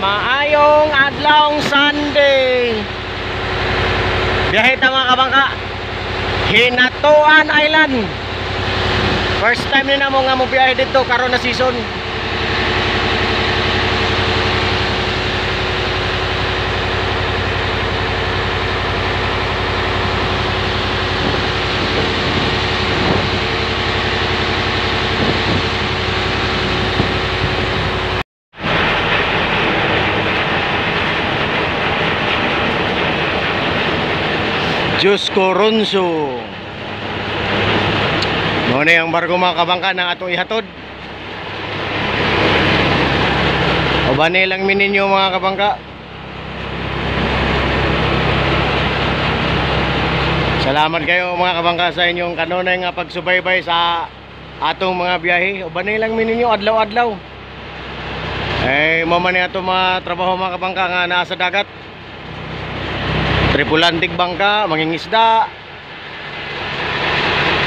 Maayong adlaw Sunday. Biyahe ta mga kabangka. Hinatuan Island. First time ni namo nga mo biyahe dito karon na season. Diyos Coronzo. Muna yung barko mga kabangka na atong ihatod. O ba nilang mininyo mga kabangka. Salamat kayo mga kabangka sa inyong kanunay nga pagsubaybay sa atong mga biyahe. O ba nilang mininyo adlaw-adlaw. Mama ni atong mga trabaho mga kabangka nga nasa dagat. Tripulantik bangka, mangingisda.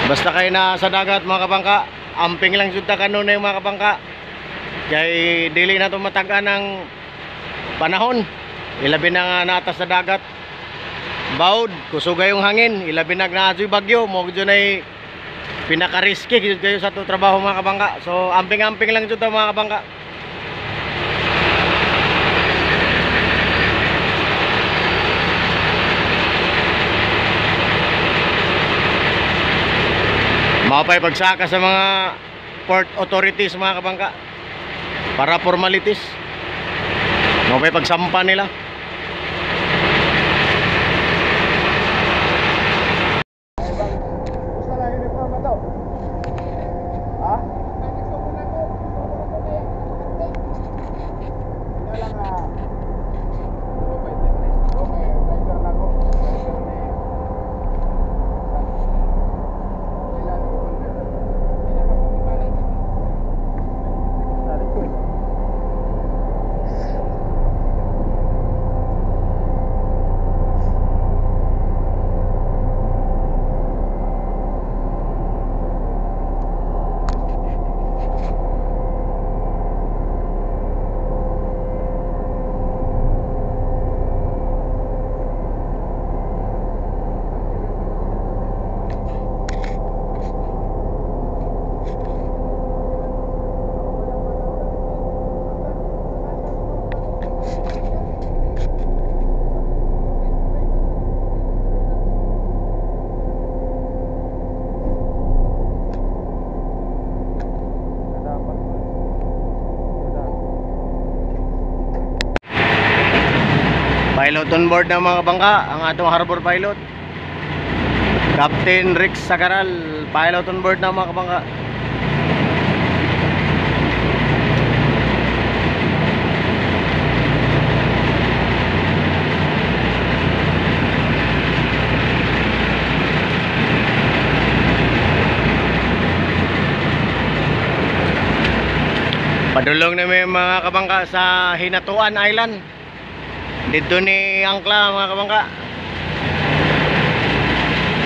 Basta kayo na sa dagat mga kabangka, amping lang jud ta kanunay mga kabangka. Kay dili na to matagaan ng panahon. Ilabi na nga nata sa dagat. Baud, kusugay yung hangin, ilabi na naajoy bagyo, mo jud ay pinaka-risky jud kayo sa to trabaho mga kabangka. So amping-amping lang jud ta mga kabangka. Mapay pagsaka sa mga port authorities mga kabangka para formalities. Mapay pagsampa nila. Pilot on board ng mga kabangka, ang atong harbor pilot Captain Rick Sagaral, pilot on board ng mga kabangka. Padulong na may mga kabangka sa Hinatuan Island. Dito ni Angkla mga kabangka.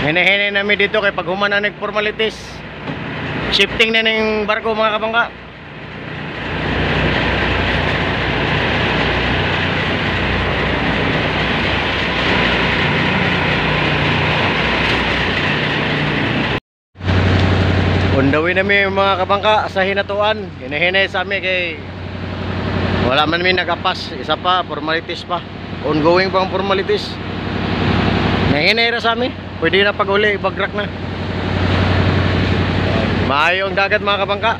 Hine-hine namin dito kay pag humana nag-formalities. Shifting na ng barko mga kabangka. Undawin namin mga kabangka sa Hinatuan. Hine-hine sa amin kay wala man may nagapas. Isa pa, formalities pa. Ongoing pang formalities. Nahinera sa amin. Pwede na pag-uli, bagrak na. Maayo ang dagat mga kabangka.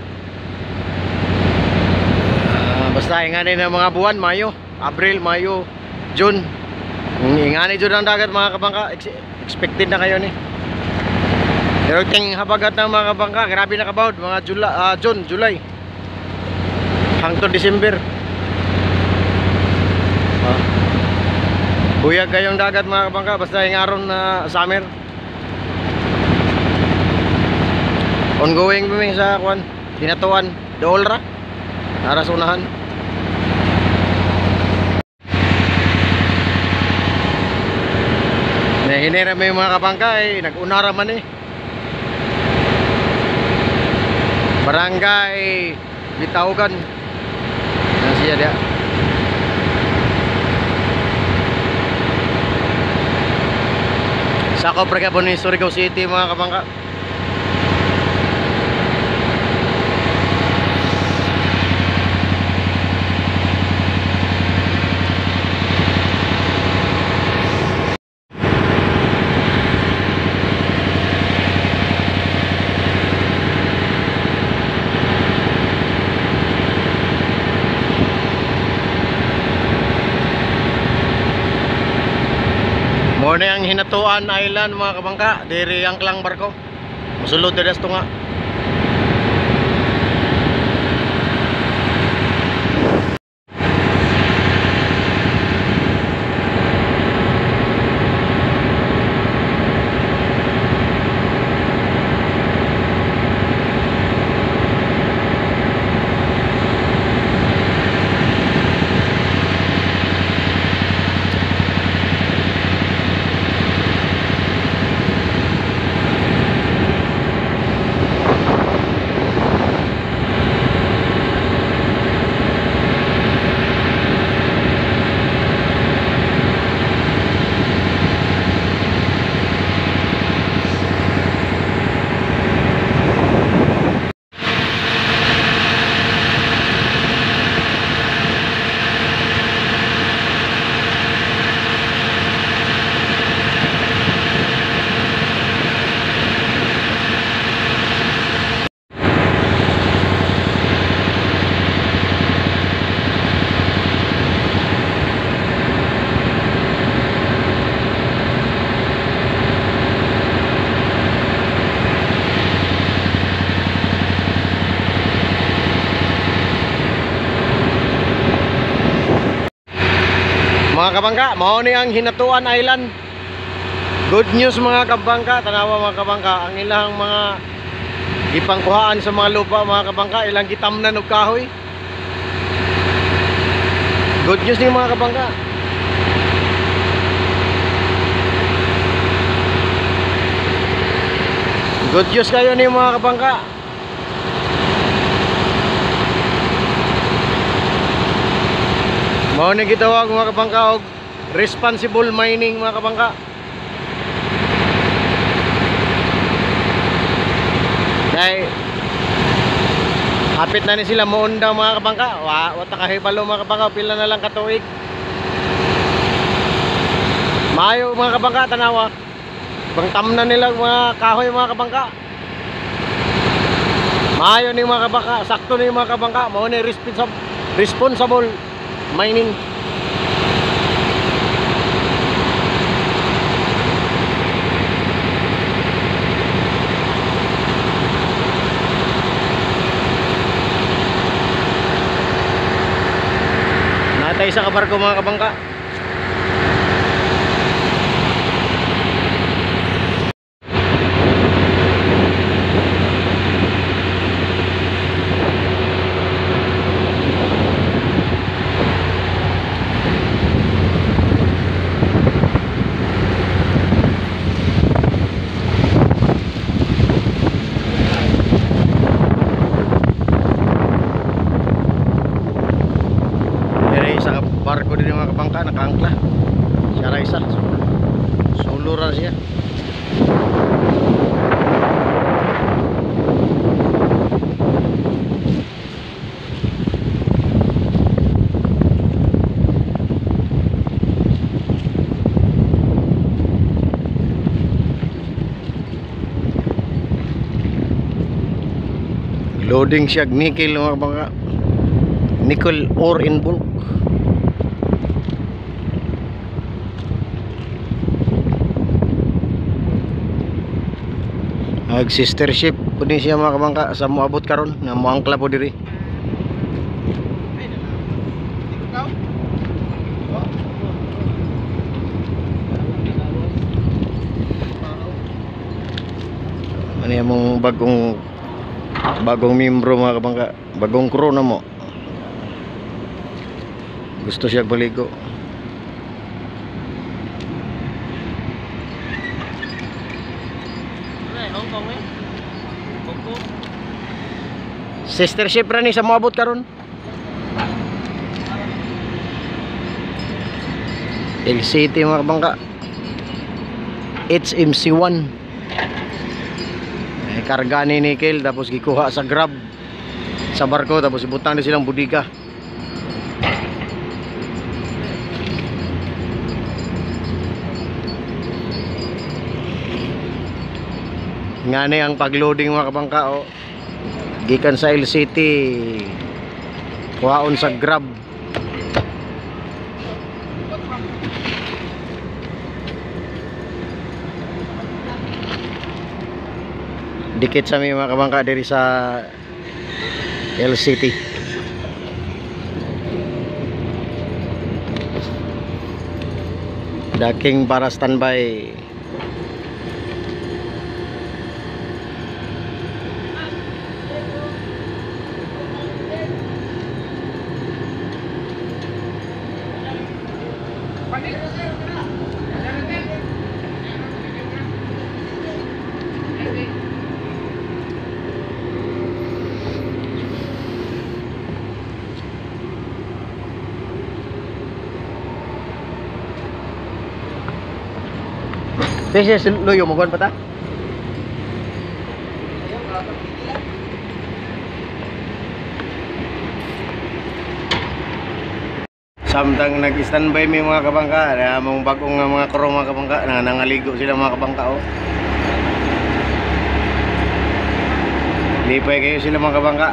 Basta inganin ng mga buwan, Mayo, Abril, Mayo, June. Inganin dyan ang dagat mga kabangka. Expected na kayo ni. Pero ting habagat ng mga kabangka, grabe na kabawd. Mga June, July. Hangtod December. Buyag kayong dagat mga kabangka. Basta yung aron na summer. Ongoing kami sa kwan Hinatuan, Doolra, naras unahan. Nahinera may mga kabangka nag-unara man Barangay Bitawgan. Yan siya dia. Sakop ra gyapon ni Surigao City mga kabangka. Muna ang Hinatuan Island mga kabangka, diri ang klang barko. Musulod na desto nga. Mga kabangka, mao ni ang Hinatuan Island. Good news mga kabangka, tanawa mga kabangka, ang ilang mga ipangkuhaan sa mga lupa mga kabangka, ilang gitamnan og kahoy. Good news ni mga kabangka. Good news kayo ni mga kabangka. Mao ni gitawag mga kabangka og responsible mining mga kabangka. Kay hapit na ni sila muundang mga kabangka. Wa ta kahibalo mga kabangka, pila na lang katuig. Maayo mga kabangka tanawa. Bangtam na nila mga kahoy mga kabangka. Maayo ni mga kabangka, sakto ni mga kabangka, mao ni responsible mining. Natay sa kabarko mga kabangka. Barko din mga kabangka, nakaangkla. Siya ra isa. Suluran siya. Loading siya nickel mga kabangka. Nickel ore in bulk. Sister ship po din siya mga kabangka sa moabot karon na moangkla po diri. Ano yung mong bagong membro mga kabangka, bagong crew na mo. Gusto siya baligo. Sister ship ra ni sa moabot karon. LCT mga kabangka. HMC1. Karga ni nickel tapos gikuha sa grab sa barko tapos ibutang na silang budiga. Nga ang pagloading mga kabangka, oh. Gikan sa LCT kuhaon sa grab. Dikit sa mga kabangka diri sa LCT. Daking para standby. Kasi luyo mo kon pata. Samtang nag-standby may mga kabangka, mong bagong mga crew mga kabangka na nangaligo sila mga kabangka, oh. Lipay kayo sila mga kabangka.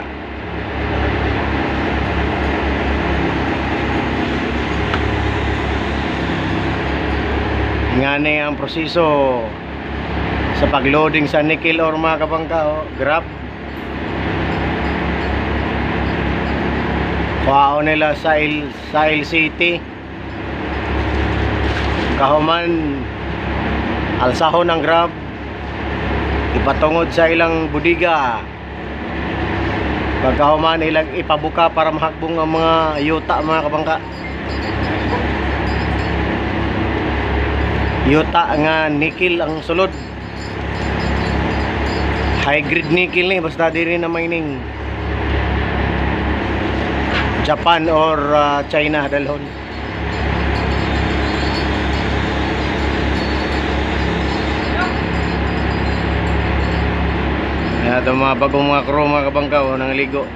Ngani ang proseso sa pagloading sa nickel ore mga kabangka, oh. Grab kuhaon nila sa LCT, kahuman alsahon ng grab ipatungod sa ilang budiga, pagkahuman ilang ipabuka para mahakbong ang mga yuta mga kabangka. Yuta nga nickel ang sulod, high grade nickel ni basta diri na mining Japan or China dalhon. Kaya ito mga bagong mga crew mga kabangka, oh, nangaligo.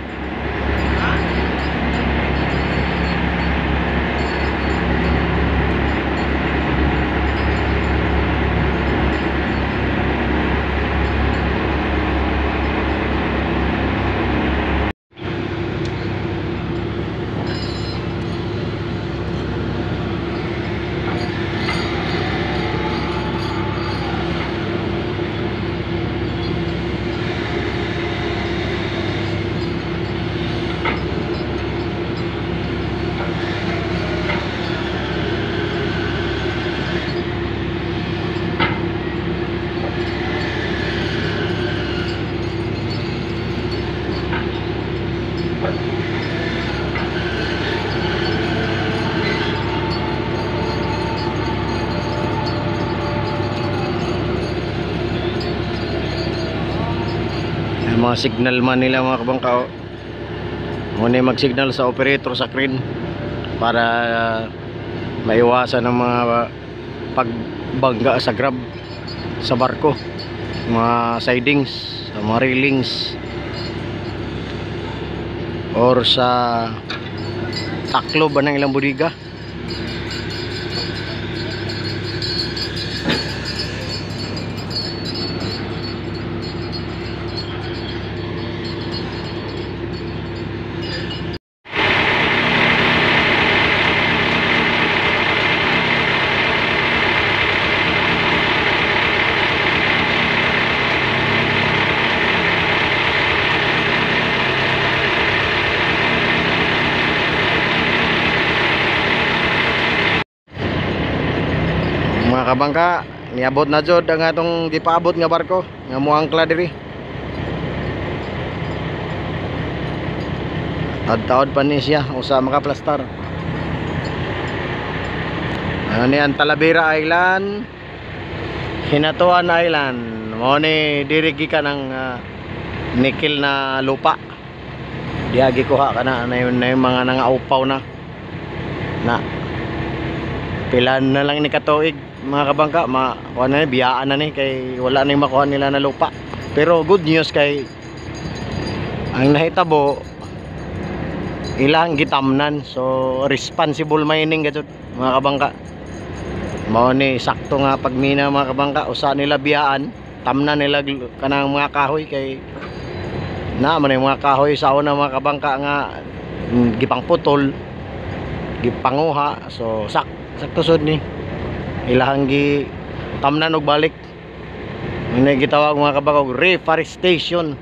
Mga signal man nila mga kabangka, oh. Muna mag-signal sa operator sa crane para maiwasan ang mga pagbangga sa grab sa barko, mga sidings, sa mga railings or sa taklob ng ilang budiga. Mga kabangka, niabot na jud ang atong gipaabot nga barko nga moangkla diri. Taod-taod pa ni siya usa makaplastar. Ano ni ang Talavera Island, Hinatuan Island. Mo ni diri gikan ang nickel na lupa. Diya gikuha kana na yung mga nangaupaw na pilan na lang ni katuig. mga kabangka, makuha na ni, biyaan na ni kay wala na yung makuha nila na lupa. Pero good news kay ang nahitabo ilang gitamnan, so responsible mining gadto mga kabangka. Mao ni sakto nga pagmina mga kabangka, usa nila biyaan, tamnan nila kanang mga kahoy kay na man yung mga kahoy sa una mga kabangka nga gipang putol, gipanguha, so sakto sud ni ilahang gi tamnan og balik. May gitawag mga kabangka reforestation.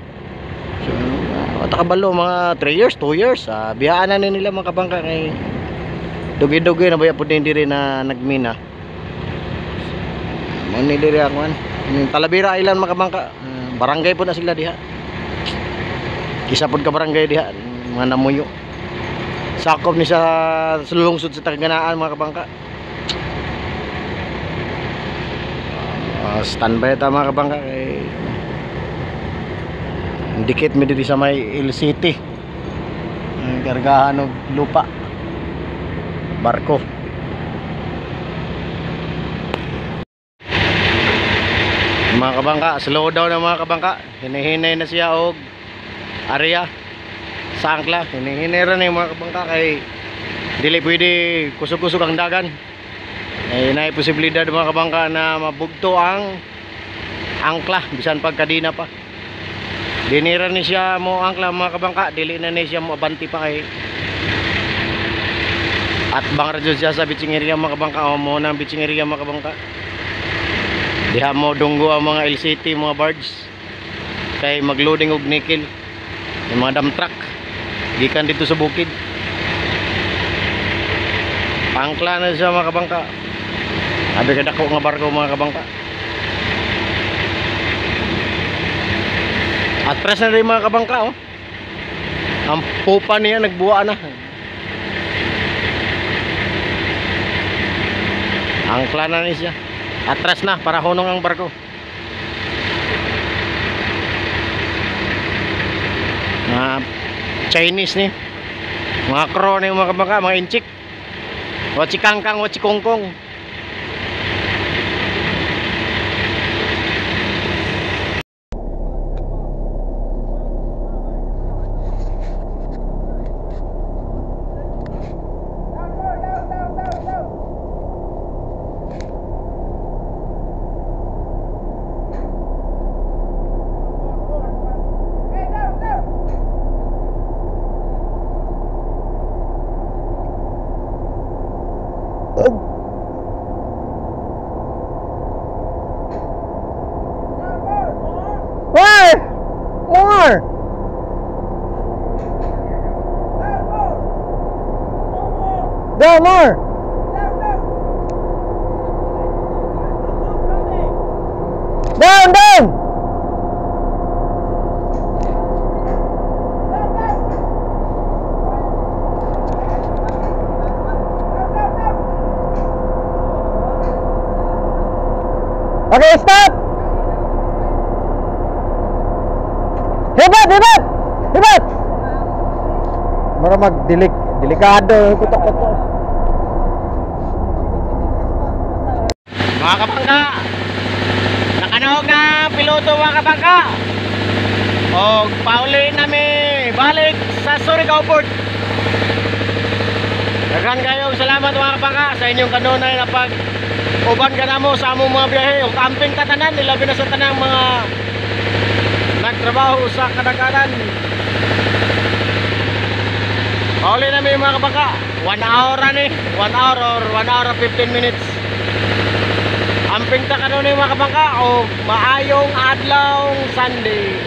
So takabalo mga 3 years, 2 years, biyaan na nila mga kabangka kay dugi-dugi na baya pud diri na nagmina. Mo ni diri akon Talavera Island mga kabangka, barangay po na sila diha. Kisa pod ka barangay diha mga namuyo. Sakop ni sa lungsod sa Taganaan mga kabangka. Standby ta mga kabangka kay dikit mi diri sa may Il City. Kargahan og lupa, barko. Mga kabangka, slow down na mga kabangka. Hinihinay na siya og area sa angkla. Hinihinay ra na yung mga kabangka kay dili pwede kusog-kusog ang dagan. Nay posibilidad mga kabangka na mabugto ang angkla bisan pagkadina pa. Dinira ni siya mo angkla mga kabangka, dili na ni siya mo abanti pa kay at bang radyo siya sa bitching area mga kabangka, o mo nang bitching area mga kabangka. Diha mo dunggo ang mga LCT mga barge kay magloading og nickel, yung mga dump truck gikan dito sa bukid. Angkla na siya mga kabangka. Abi ka dako nga barko mga kabangka. Atras na rin mga kabangka, oh. Ang pupa niya nagbuwa na. Angkla na niya siya. Atras na para hunong ang barko. Chinese ni. Mga crew ni mga kabangka, mga inchik. Wachikangkang, wachikongkong. More! Go more! Down, down! Okay, stop! Hibat, hibat! Hibat! Para delikado kutok-kutok. Mga kabangka, nakanaog na piloto mga kabangka. O pauli namin balik sa Surigao Port. Daghan kayo salamat mga kabangka sa inyong kanunay na pag uban ka na mo sa among mga biyahe o camping tatanan, nilabi na sa tanang mga nagtrabaho sa kadaganan. Pauli namin mga kabangka, 1 hour ni, 1 hour or 1 hour 15 minutes. Amping ta kanunay mga kabangka o maayong adlaw Sunday.